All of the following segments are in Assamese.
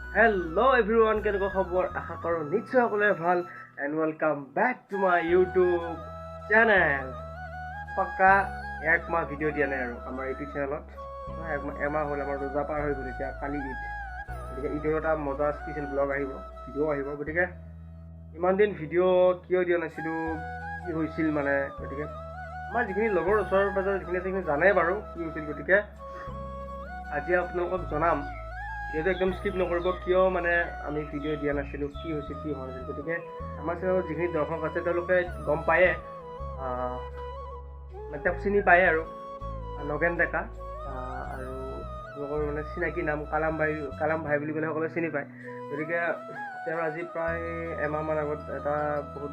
Hello everyone, কেনেকুৱা খবৰ? আশা কৰোঁ নিশ্চয় সকলোৰে ভাল and welcome back to my YouTube channel. পক্কা একমাহ ভিডিঅ' দিয়া নাই আৰু আমাৰ ইউটিউব চেনেলত এমাহ হ'ল আমাৰ ৰোজা পাৰ হৈ গ'ল এতিয়া কালি ঈদ গতিকে ঈদৰ এটা মজা স্পেচিয়েল ব্লগ আহিব ভিডিঅ' আহিব গতিকে ইমান দিন ভিডিঅ' কিয় দিয়া নাছিলোঁ কি হৈছিল মানে গতিকে আমাৰ যিখিনি লগৰ ওচৰৰ পাজৰ যিখিনি আছে সেইখিনি জানে বাৰু কি হৈছিল গতিকে আজি আপোনালোকক জনাম ভিডিঅ'টো একদম স্কিপ নকৰিব কিয় মানে আমি ভিডিঅ' দিয়া নাছিলোঁ কি হৈছিল কি হোৱা নাছিল গতিকে আমাৰ চেনেলত যিখিনি দৰ্শক আছে তেওঁলোকে গম পায়ে মানে তেওঁক চিনি পায়ে আৰু নগেন ডেকা আৰু তেওঁলোকৰ মানে চিনাকি নাম কালাম ভাই বুলি ক'লে সকলোৱে চিনি পায় গতিকে তেওঁৰ আজি প্ৰায় এমাহমান আগত এটা বহুত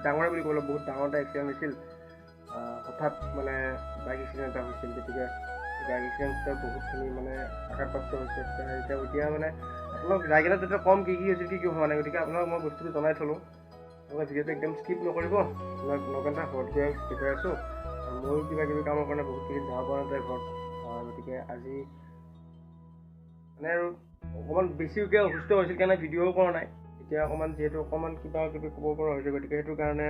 ডাঙৰ বুলি ক'লে বহুত ডাঙৰ এটা এক্সিডেণ্ট হৈছিল হঠাৎ মানে বাইক এক্সিডেণ্ট এটা হৈছিল গতিকে গাড়ী এক্সিডেণ্টৰ বহুতখিনি মানে আঘাতপ্ৰাপ্ত হৈছে এতিয়া মানে আপোনাক যাই কিনে তেতিয়া কম কি হৈছিল কি হোৱা নাই গতিকে আপোনাক মই বস্তুটো জনাই থলোঁ আপোনাক ভিডিঅ'টো একদম স্কিপ নকৰিব আপোনাক নগেনটা ঘৰত গৈ দেখুৱাই আছোঁ আৰু ময়ো কিবা কিবি কামৰ কাৰণে বহুতখিনি যাব পৰা নাযায় ঘৰত গতিকে আজি মানে আৰু অকণমান বেছিকৈ অসুস্থ হৈছিল কাৰণে ভিডিঅ'ও কৰা নাই এতিয়া অকণমান যিহেতু অকণমান কিবা কিবি ক'ব পৰা হৈছে গতিকে সেইটো কাৰণে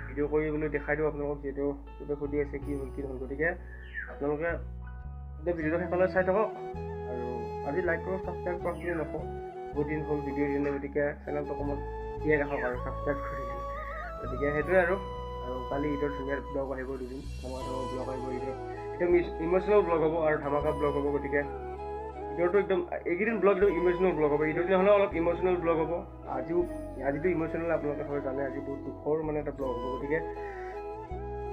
ভিডিঅ' কৰিবলৈ দেখাই দিওঁ আপোনালোকক যিহেতু কিবা সুধি আছে কি হ'ল গতিকে আপোনালোকে এতিয়া ভিডিঅ'টো শেষলৈ চাই থাকক আৰু আজি লাইক কৰক ছাবস্ক্ৰাইব কৰক বুলি নকওঁ বহুত দিন হ'ল ভিডিঅ' দিলে গতিকে চেনেলটো অকণমান জীয়াই ৰাখক আৰু ছাবস্ক্ৰাইব কৰি গতিকে সেইটোৱে আৰু কালি ঈদৰ ধুনীয়া ব্লগ আহিব দুদিন ধামাকা ব্লগ আহিব ঈদৰ একদম ইম'চনেল ব্লগ হ'ব আৰু ধামাকা ব্লগ হ'ব গতিকে ঈদৰটো একদম এইকেইদিন ব্লগ একদম ইম'চনেল ব্লগ হ'ব ঈদৰ দিনাখনে অলপ ইম'চনেল ব্লগ হ'ব আজিতো ইম'চনেল আপোনালোকে হয় জানে আজি বহুত দুখৰ মানে এটা ব্লগ হ'ব গতিকে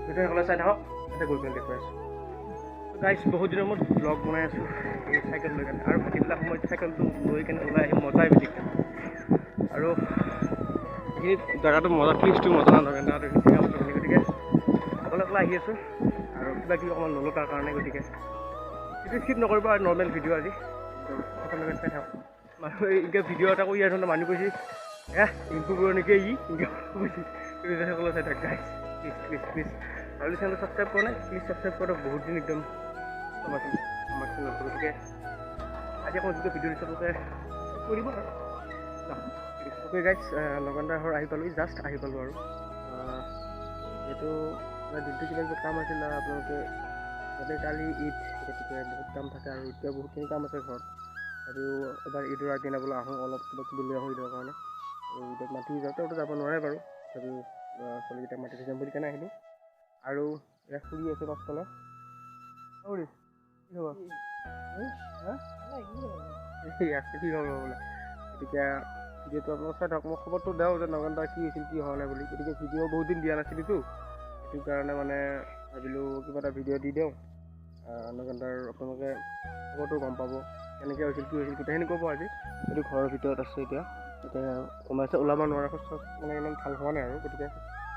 সেইটো সকলোৱে চাই থাকক তাতে গৈ পিনে দেখুৱাই আছোঁ গাইজ বহুত দিনৰ মূৰত ব্লগ বনাই আছোঁ এই চাইকেল লৈ কেনে আৰু ভাটিবিলাক সময়ত চাইকেলটো লৈ কেনে ওলাই আহি মজাই বেলেগ আৰু এইখিনি জেগাটো মজা প্লিজটো মজা নালাগে গতিকে অকলে আহি আছোঁ আৰু কিবা কিবি অকণমান ল'লোঁ তাৰ কাৰণে গতিকে সেইটো স্কিপ নকৰিব আৰু নৰ্মেল ভিডিঅ' আজি সকলোকে চাই থাকক মানুহ এনেকৈ ভিডিঅ' এটা কৰি ইয়াৰ ধৰণে মানুহ কৈছে ইনকু কৰিব নেকি কৈছে সকলোৱে চাই থাকক গাইজ প্লিজ আৰু চেনেলটো ছাবস্ক্ৰাইব কৰা নাই প্লিজ ছাবস্ক্ৰাইব কৰক বহুত দিন একদম আমাৰ চেনেলটো গতিকে আজি আকৌ যিটো ভিডিঅ' দিছোঁ তাতে কৰিব আৰু অ'কে গাইজ নগেনদাৰ ঘৰ আহি পালোঁ জাষ্ট আহি পালোঁ আৰু যিহেতু দিনটো কিবা কিবি কাম আছিল আপোনালোকে যাতে কালি ঈদ গতিকে বহুত কাম থাকে আৰু এতিয়া বহুতখিনি কাম আছে ঘৰত আৰু এবাৰ ঈদৰ আগদিনা বোলে আহোঁ অলপ কিবা কিবি লৈ আহোঁ ঈদৰ কাৰণে আৰু ঈদত মাতি যাওঁতেওতো যাব নোৱাৰে বাৰু তথাপিও ল'ৰা ছোৱালীকেইটাক মাতি যাম বুলি কেনে আহিলোঁ আৰু ইয়াত ফুৰি আছে পাছফালে কি খবৰ কি খবৰ বোলে গতিকে ভিডিঅ'টো আপোনালোক চাই থাকক মই খবৰটো দিওঁ যে নগেনদাৰ কি হৈছিল কি হোৱা নাই বুলি গতিকে ভিডিঅ' বহুত দিন দিয়া নাছিলোঁতো সেইটো কাৰণে মানে ভাবিলোঁ কিবা এটা ভিডিঅ' দি দিওঁ নগেনদাৰ আপোনালোকে খবৰটো গম পাব কেনেকৈ হৈছিল কি হৈছিল গোটেইখিনি ক'ব আজি এইটো ঘৰৰ ভিতৰত আছে এতিয়া সোমাইছে ওলাব নোৱাৰা চব মানে ইমান ভাল হোৱা নাই আৰু গতিকে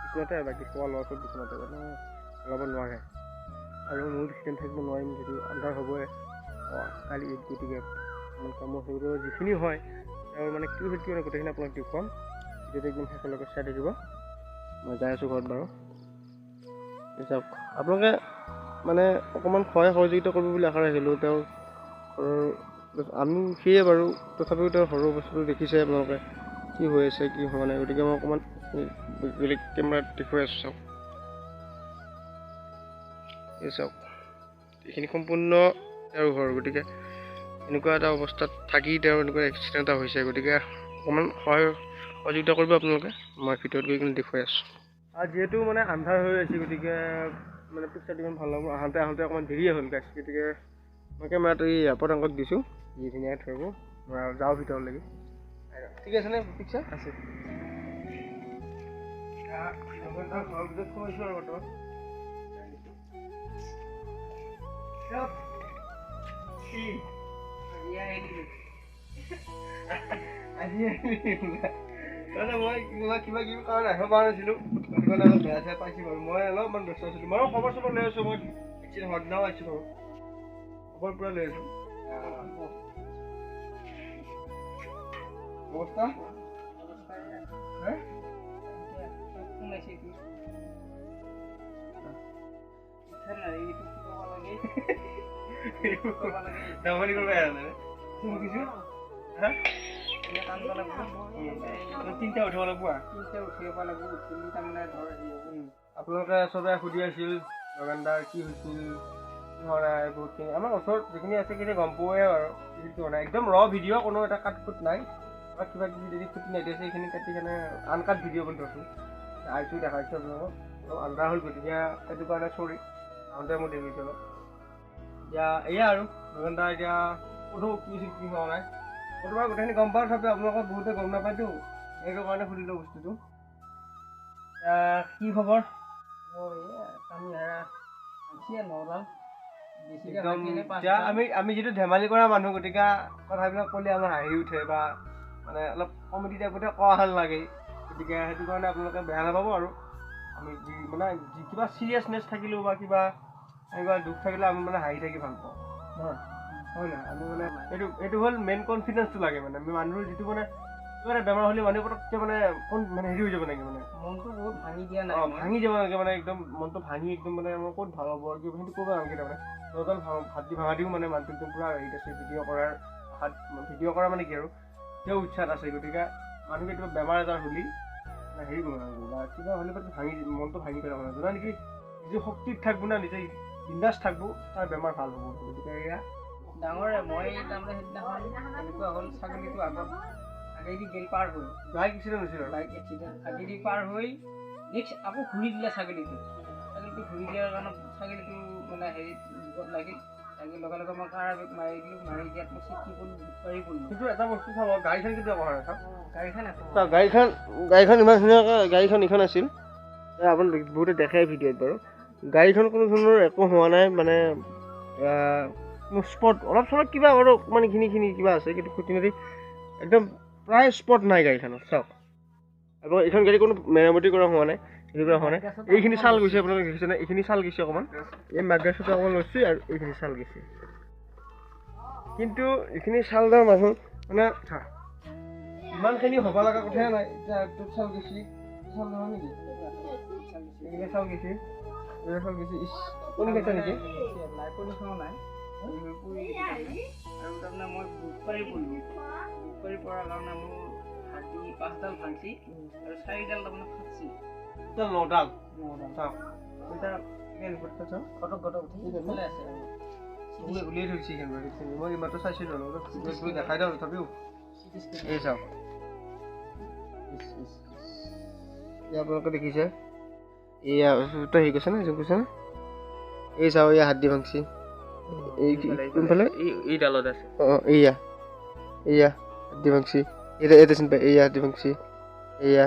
বিচনাতে বাকী খোৱা ল'ৰা ছোৱালী বিচনাতে মানে ওলাব নোৱাৰে আৰু ময়ো বেছিদিন থাকিব নোৱাৰিম যিহেতু আন্ধাৰ হ'বই কালি ঈদ গতিকে ইমান কামৰ সৰু যিখিনি হয় আৰু মানে কি হৈছিল কি মানে গোটেইখিনি আপোনাক দেখুৱাম ভিডিঅ'টো একদম শেষলৈকে চাই থাকিব মই যাই আছোঁ ঘৰত বাৰু চাওক আপোনালোকে মানে অকণমান সহযোগিতা কৰিব বুলি আশা ৰাখিলোঁ তেওঁৰ ঘৰৰ আমি সেয়ে বাৰু তথাপিও তেওঁৰ সৰু বস্তুটো দেখিছে আপোনালোকে কি হৈ আছে কি হোৱা নাই গতিকে মই অকণমান বেলেগ কেমেৰাত দেখুৱাই আছোঁ চাওক এই চাওক এইখিনি সম্পূৰ্ণ তেওঁৰ ঘৰ গতিকে এনেকুৱা এটা অৱস্থাত থাকি তেওঁৰ এনেকুৱা এক্সিডেণ্ট এটা হৈছে গতিকে অকণমান সহযোগিতা কৰিব আপোনালোকে মই ভিতৰত গৈ কিনে দেখুৱাই আছোঁ আৰু যিহেতু মানে আন্ধাৰ হৈ আছে গতিকে মানে পিকচাৰটো ইমান ভাল নহ'ব আহোঁতে অকণমান দেৰিয়ে হ'ল গাইছ গতিকে মই কেমেৰাটো এই এয়াৰপৰ্ট আংকত দিছোঁ যি ধুনীয়াকৈ থ'ব যাওঁ ভিতৰলৈকে ঠিক আছে নে পিকচাৰ আছে ঘৰৰ ভিতৰত সোমাইছোঁ আৰু বৰ্তমান মই কিবা কিবি কাৰণে আহিব পৰা নাছিলোঁ সেইকাৰণে অলপ বেয়া চেয়া পাইছোঁ বাৰু মই অলপমান ব্যস্ত আছিলোঁ ময়ো খবৰ চবৰ লৈ আছোঁ মই এক্সিডেণ্ট হোৱাৰ দিনাও আহিছোঁ বাৰু খবৰ পূৰা লৈ আছোঁ অৱস্থা ধেমালি কৰিব হা তিনিটা উঠিব লাগিব আপোনালোকে চবে সুধি আছিল বাগানদাৰ কি হৈছিল নাই বহুতখিনি আমাৰ ওচৰত যিখিনি আছে সেইখিনি গম পোৱাই বাৰু কি হোৱা নাই একদম ৰ ভিডিঅ' কোনো এটা কাট কুট নাই বা কিবা কিবি যদি খুটি নাই দিয়ে সেইখিনি কাটি কেনে আনকাট ভিডিঅ' বন্ধ আছোঁ আহিছোঁ দেখাইছোঁ আপোনালোকক অলপ আন্ধাৰ হ'ল গতিকে সেইটো কাৰণে চৰি আহোঁতে মোৰ দেৰি হৈছে অলপ এতিয়া এয়া আৰু বাগানদাৰ এতিয়া সোধো কি হোৱা নাই মই তোমাৰ গোটেইখিনি গম পাওঁ তথাপিও আপোনালোকক বহুতে গম নাপায়তো সেইটো কাৰণে সুধিলোঁ বস্তুটো কি খবৰ আমি যিটো ধেমালি কৰা মানুহ গতিকে কথাবিলাক ক'লে আমাৰ হাঁহি উঠে বা মানে অলপ কমেডি টাইপতে কোৱা ভাল লাগে গতিকে সেইটো কাৰণে আপোনালোকে বেয়া নাপাব আৰু আমি মানে কিবা চিৰিয়াছনেছ থাকিলেও বা কিবা এনেকুৱা দুখ থাকিলেও আমি মানে হাঁহি থাকি ভাল পাওঁ হয় নহয় আমি মানে এইটো হ'ল মেইন কনফিডেঞ্চটো লাগে মানে আমি মানুহৰ যিটো মানে কিবা এটা বেমাৰ হ'লে মানুহ পটককৈ মানে হেৰি হৈ যাব লাগে মানে মনটো বহুত ভাঙি দিয়া নাই ভাঙি যাব লাগে মানে একদম মনটো ভাঙি একদম মানে আমাৰ ক'ত ভাল হ'ব আৰু সেইটো ক'ব নালাগে তাৰমানে নৰ্মেল ভাত দি ভাঙা দিও মানে মানুহটো একদম পূৰা হেৰিত আছে ভিডিঅ' কৰা মানে কি আৰু তেওঁ উৎসাহ আছে গতিকে মানুহ কেতিয়াবা বেমাৰ আজাৰ হ'লি হেৰি কৰিব নালাগে বা কিবা হ'লে মনটো ভাঙি পেলাব নালাগে যোনে নেকি নিজে শক্তিত থাকব না নিজে বিন্দাছ থাকব তাৰ বেমাৰ ভাল হ'ব গতিকে এয়া ডাঙৰে মই তাৰমানে সেইদিনাখন এনেকুৱা হ'ল ছাগলীটো আগত আগেদি গেল পাৰ হৈ বাইক এক্সিডেণ্ট হৈছিল আৰু বাইক এক্সিডেণ্ট আগেদি পাৰ হৈ নেক্সট আকৌ ঘূৰি দিলে ছাগলীটো ঘূৰি দিয়াৰ কাৰণে ছাগলীটো মানে হেৰিত বিপদ লাগিল লগে লগে মই কাৰ বেগ মাৰি দিলোঁ মাৰি দিয়াত মই চিটি পৰিলোঁ কিন্তু এটা বস্তু চাব গাড়ীখন কেতিয়া কথা চাওক গাড়ীখন ইমান ধুনীয়াকৈ গাড়ীখন এইখন আছিল আপুনি বহুতে দেখাই ভিডিঅ'ত বাৰু গাড়ীখন কোনো ধৰণৰ একো হোৱা নাই মানে স্পট অলপ চলপ কিবা বাৰু অকণমান এইখিনি কিবা আছে কিন্তু খুটিনাটি একদম প্ৰায় স্পট নাই গাড়ীখনত চাওক আৰু এইখন গাড়ী কোনো মেৰামতি কৰা হোৱা নাই এইখিনি চাল গৈছে আপোনালোকে দেখিছেনে এইখিনি চাল গৈছে অকণমান এই মাদ্ৰাছটো অকণমান লৈছে আৰু এইখিনি চাল গৈছে কিন্তু এইখিনি চাল দাম মানুহ মানে ইমানখিনি হ'ব লগা কথাই নাই এতিয়া তোৰ চাল গৈছে চাল নহয় নেকি এইখিনি চাল গৈছে কোন গৈছে নেকি নাই আৰু তাৰমানে মই বুধবাৰী পৰাৰ কাৰণে মোৰ হাতী 5ডাল ভাঙছি আৰু 4ডাল তাৰমানে ফাটছি 9ডাল চাওক এতিয়া ঘটক উলিয়াই থৈছে মই ইমানটো চাইছিলোঁ দেখাই দিওঁ তথাপিও এই চাওক আপোনালোকে দেখিছে এয়া হেৰি কৈছে নে কৈছে নে এই চাওক এয়া হাতী ভাঙছি কোনফালে এই ডালত আছে এয়া হাতী ভাঙছি এটা চিন পাই এয়া হাতী ভাঙছি এয়া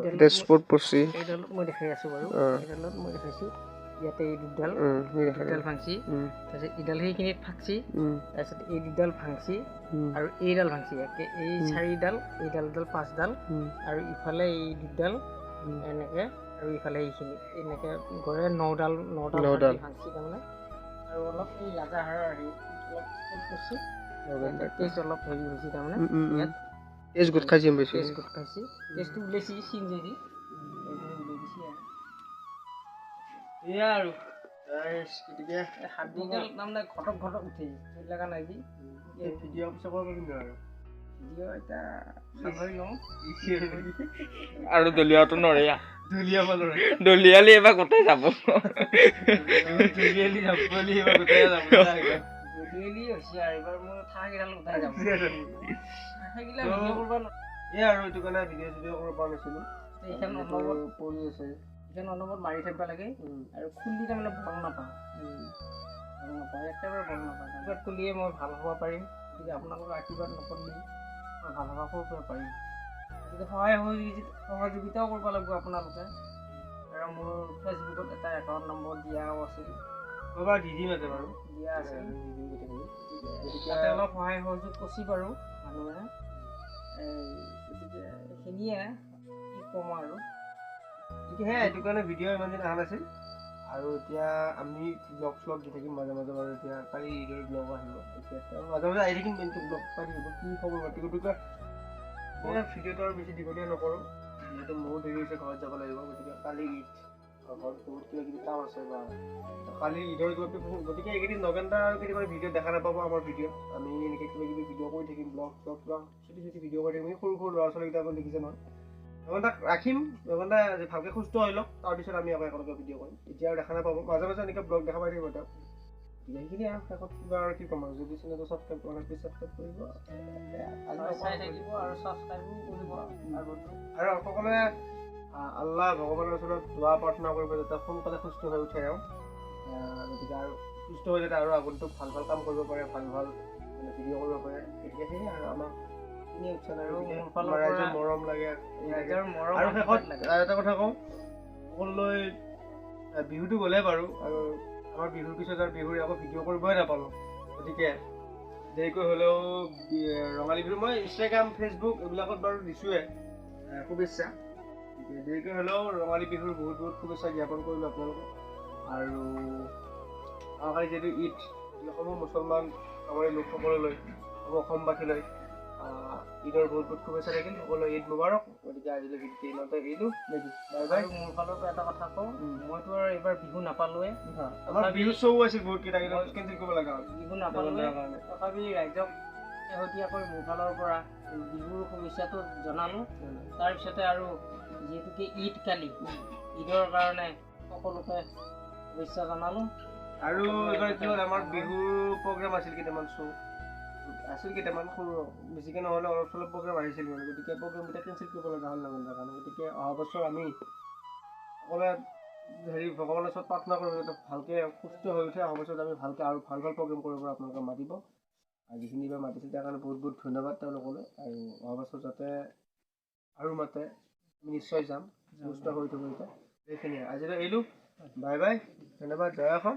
এটা স্পট পড়ছি এইডালত মই দেখাই আছোঁ বাৰু এইডালত মই দেখাইছোঁ ইয়াতে এই দুডাল ভাঙছি তাৰপিছত এইডাল সেইখিনিত ফাঁকছি তাৰপিছত এই দুডাল ভাঙছি আৰু এইডাল ভাঙছি একে এই 4ডাল এইডাল 5ডাল আৰু ইফালে এই দুডাল এনেকৈ আৰু ইফালে এইখিনি এনেকৈ গড়ে 9ডাল ভাঙছি তাৰমানে আৰু অলপ এই ৰাজাহাৰৰ হেৰি অলপ পড়ছি তেজ অলপ হেৰি হৈছে তাৰমানে ইয়াত তেজ গোট খাইছে তেজটো ওলাইছে চিন যাইছে এয়া আৰু গতিকে হাতডাল তাৰমানে ঘটক উঠে লগা নাই যি ভিডিঅ' পিছত কৰিব কিন্তু আৰু ভিডিঅ' এতিয়া সামৰি লওঁ আৰু দলিয়াটো নৰেয়া দলিয়ালি এবাৰ গোটেই যাব দলিয়ালি হৈছে আৰু এবাৰ মোৰ ঠাকেইডাল গোটাই যাব এয়া আৰু এইটো কাৰণে ভিডিঅ' কৰিব পৰা নাছিলোঁ এইখন অনবৰত পৰি আছে এইখন অনবৰত মাৰি থাকিব লাগে আৰু খুলি তাৰমানে বল নাপাওঁ একেবাৰে বল নাপাওঁ তাৰপিছত খুলিয়ে মই ভাল হ'ব পাৰিম গতিকে আপোনালোকৰ আশীৰ্বাদ নকৰিলে মই ভাল হ'ব পাৰিম গতিকে সহযোগিতাও কৰিব লাগিব আপোনালোকে আৰু মোৰ ফেচবুকত এটা একাউণ্ট নম্বৰ দিয়াও আছিল দি দিম আছে বাৰু দিয়া আছে তাতে অলপ সহায় সহযোগ কৰিছে বাৰু মানুহে গতিকে এইখিনিয়ে কি ক'ম আৰু গতিকে সেয়া এইটো কাৰণে ভিডিঅ' ইমান দিন অহা নাছিল আৰু এতিয়া আমি ব্লগ দি থাকিম মাজে মাজে বাৰু এতিয়া কালি ঈদৰ ব্লগ আহিব এতিয়া মাজে মাজে আহি থাকিম কিন্তু ব্লগ পাই থাকিব কি খবৰ পাতি গতিকে মই ভিডিঅ'টো আৰু বেছি দীঘলীয়া নকৰোঁ যিহেতু মোৰো দেৰি হৈছে ঘৰত যাব লাগিব গতিকে কালি ঈদ ঘৰত বহুত কিবা কিবি কাম আছে বা কালি ঈদৰ গতিকে এইকেইদিন নগেন দা আৰু কেতিয়াবা ভিডিঅ' দেখা নাপাব আমাৰ ভিডিঅ'। আমি এনেকৈ কিবা কিবি ভিডিঅ' কৰি থাকিম, ব্লগ কিবা চুটি ভিডিঅ' কৰি থাকিম। সৰু সৰু ল'ৰা ছোৱালীকেইটা দেখিছে নহয়। নগেন দাক ৰাখিম, নগেন দা ভালকৈ সুস্থ হৈ লওক, তাৰপিছত আমি আকৌ একেলগে ভিডিঅ' কৰিম। এতিয়া আৰু দেখা নাপাব, মাজে মাজে এনেকৈ ব্লগ দেখা পাই থাকিব তেওঁক। সেইখিনি আৰু শেষত কিবা আৰু কি ক'ম আৰু, যদি চেনেলটো ছাবস্ক্ৰাইব কৰা নাই প্লিজ ছাবস্ক্ৰাইব কৰিব চাই থাকিব আৰু ছাবস্ক্ৰাইবো কৰিব। আৰু সকলোৱে আল্লাহ ভগৱানৰ ওচৰত দোৱা প্ৰাৰ্থনা কৰিব যাতে সোনকালে সুস্থ হৈ উঠে আৰু গতিকে আৰু সুস্থ হৈ যাতে আৰু আগন্তুক ভাল ভাল কাম কৰিব পাৰে, ভাল ভাল মানে ভিডিঅ' কৰিব পাৰে। গতিকে সেয়ে আৰু আমাক এনেই উৎসাহ আৰু ৰাইজৰ মৰম লাগে। আৰু শেষত আৰু এটা কথা কওঁ, সকলোলৈ বিহুটো গ'লে বাৰু আৰু আমাৰ বিহুৰ পিছত আৰু বিহুৰ আকৌ ভিডিঅ' কৰিবই নাপালোঁ। গতিকে দেৰিকৈ হ'লেও ৰঙালী বিহু মই ইনষ্টাগ্ৰাম ফেচবুক এইবিলাকত বাৰু দিছোঁৱে শুভেচ্ছা। দেৰিকৈ হ'লেও ৰঙালী বিহুৰ বহুত বহুত শুভেচ্ছা জ্ঞাপন কৰিলোঁ আপোনালোকক। আৰু অহাকালি যিহেতু ঈদ, অসমৰ মুছলমান আমাৰ লোকসকললৈ, অসমবাসীলৈ ঈদৰ বহুত বহুত শুভেচ্ছা থাকিল। সকলোৱে ঈদ মুবাৰক। গতিকে আজিলৈ ইমানতে এৰিলোঁ। Bye bye. মোৰ ফালৰ পৰা এটা কথা কওঁ, মইতো আৰু এইবাৰ বিহু নাপালোৱে। আমাৰ বিহু শ্ব'ও আছিল বহুত কেইটা, কেঞ্চেল কৰিব লগা হ'ল। বিহু নাপালোৱে, তথাপি ৰাইজক শেহতীয়াকৈ মোৰ ফালৰ পৰা বিহুৰ শুভেচ্ছাটো জনালোঁ। তাৰপিছতে আৰু যিহেতুকে ঈদ কালি, ঈদৰ কাৰণে সকলোকে শুভেচ্ছা জনালোঁ। আৰু এইবাৰ কি হ'ল, আমাৰ বিহুৰ প্ৰগ্ৰাম আছিল কেইটামান শ্ব' আছিল, কেইটামান সৰু বেছিকৈ নহ'লে অলপ চলপ প্ৰগ্ৰাম আহিছিল মানে। গতিকে প্ৰগ্ৰামকেইটা কেঞ্চেল কৰিব লগা হ'ল নগেনৰ কাৰণে। গতিকে অহা বছৰ আমি সকলোৱে ভগৱানৰ ওচৰত প্ৰাৰ্থনা কৰোঁ যাতে ভালকৈ সুস্থ হৈ উঠে। অহা বছৰত আমি ভালকৈ আৰু ভাল ভাল প্ৰগ্ৰাম কৰিব পৰা আপোনালোকে মাতিব। আৰু যিখিনি এইবাৰ মাতিছে তাৰ কাৰণে বহুত বহুত ধন্যবাদ তেওঁলোকলৈ। আৰু অহা বছৰ যাতে আৰু মাতে, আমি নিশ্চয় যাম, সুস্থ হৈ উঠিব। এতিয়া এইখিনিয়ে আজিলৈ এৰিলোঁ। বাই বাই, ধন্যবাদ। জয় অসম।